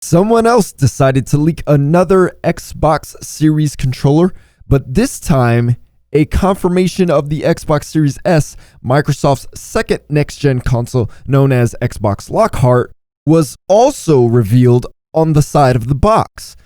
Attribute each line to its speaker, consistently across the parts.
Speaker 1: Someone else decided to leak another Xbox Series controller, but this time a confirmation of the Xbox Series S, Microsoft's second next-gen console known as Xbox Lockhart, was also revealed on the side of the box.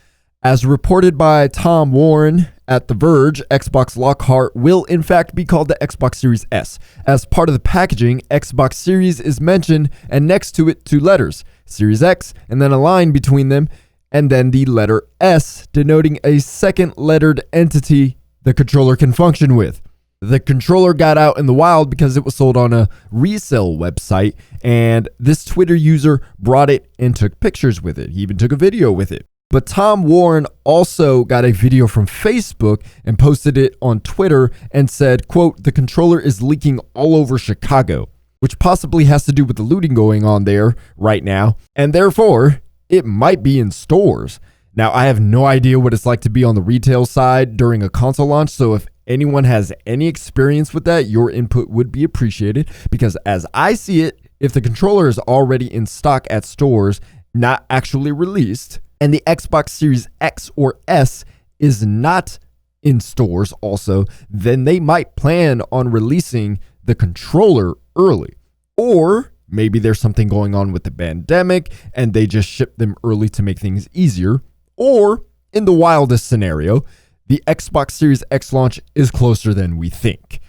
Speaker 1: As reported by Tom Warren at The Verge, Xbox Lockhart will in fact be called the Xbox Series S. As part of the packaging, Xbox Series is mentioned, and next to it, two letters, Series X, and then a line between them, and then the letter S, denoting a second lettered entity the controller can function with. The controller got out in the wild because it was sold on a resale website, and this Twitter user brought it and took pictures with it. He even took a video with it. But Tom Warren also got a video from Facebook and posted it on Twitter and said, quote, "The controller is leaking all over Chicago," which possibly has to do with the looting going on there right now, and therefore it might be in stores. Now, I have no idea what it's like to be on the retail side during a console launch, so if anyone has any experience with that, your input would be appreciated, because as I see it, if the controller is already in stock at stores, not actually released, and the Xbox Series X or S is not in stores also, then they might plan on releasing the controller early. Or maybe there's something going on with the pandemic and they just ship them early to make things easier. Or, in the wildest scenario, the Xbox Series X launch is closer than we think.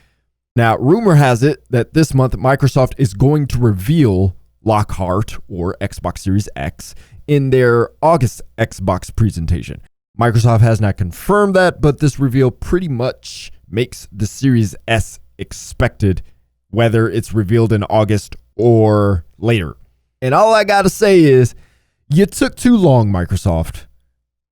Speaker 1: Now, rumor has it that this month Microsoft is going to reveal Lockhart or Xbox Series X in their August Xbox presentation. Microsoft has not confirmed that, but this reveal pretty much makes the Series S expected, whether it's revealed in August or later. And all I gotta say is, you took too long, Microsoft.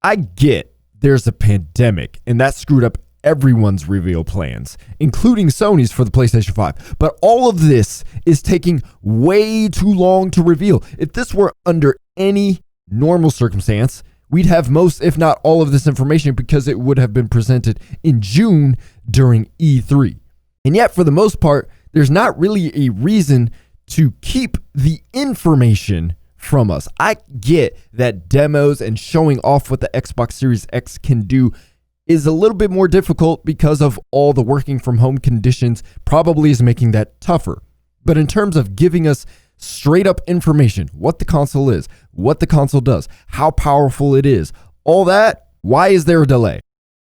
Speaker 1: I get there's a pandemic, and that screwed up everyone's reveal plans, including Sony's for the PlayStation 5. But all of this is taking way too long to reveal. If this were under any normal circumstance, we'd have most, if not all of this information, because it would have been presented in June during E3. And yet, for the most part, there's not really a reason to keep the information from us. I get that demos and showing off what the Xbox Series X can do is a little bit more difficult because of all the working from home conditions, probably is making that tougher. But in terms of giving us straight up information, what the console is, what the console does, how powerful it is, all that, why is there a delay?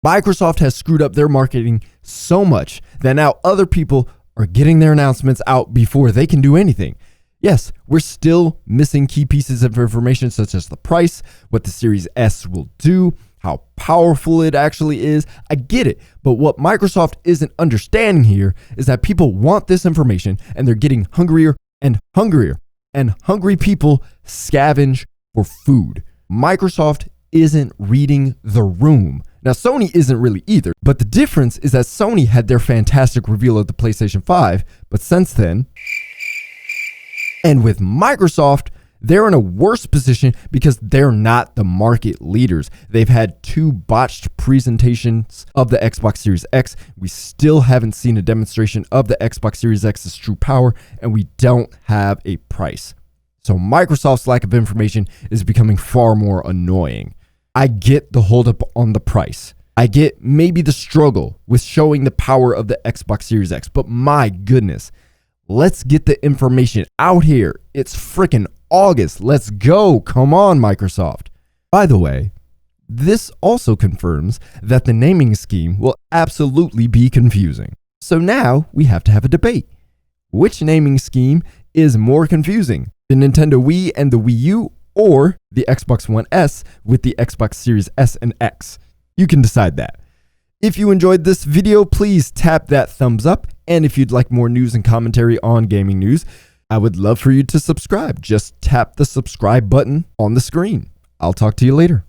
Speaker 1: Microsoft has screwed up their marketing so much that now other people are getting their announcements out before they can do anything. Yes, we're still missing key pieces of information such as the price, what the Series S will do, how powerful it actually is. I get it, but what Microsoft isn't understanding here is that people want this information and they're getting hungrier and hungrier, and hungry people scavenge for food. Microsoft isn't reading the room. Now, Sony isn't really either, but the difference is that Sony had their fantastic reveal of the PlayStation 5, but since then, and with Microsoft, they're in a worse position because they're not the market leaders. They've had two botched presentations of the Xbox Series X. We still haven't seen a demonstration of the Xbox Series X's true power, and we don't have a price. So Microsoft's lack of information is becoming far more annoying. I get the holdup on the price. I get maybe the struggle with showing the power of the Xbox Series X, but my goodness, let's get the information out here. It's freaking August. Let's go. Come on, Microsoft. By the way, this also confirms that the naming scheme will absolutely be confusing. So now we have to have a debate. Which naming scheme is more confusing? The Nintendo Wii and the Wii U, or the Xbox One S with the Xbox Series S and X? You can decide that. If you enjoyed this video, please tap that thumbs up. And if you'd like more news and commentary on gaming news, I would love for you to subscribe. Just tap the subscribe button on the screen. I'll talk to you later.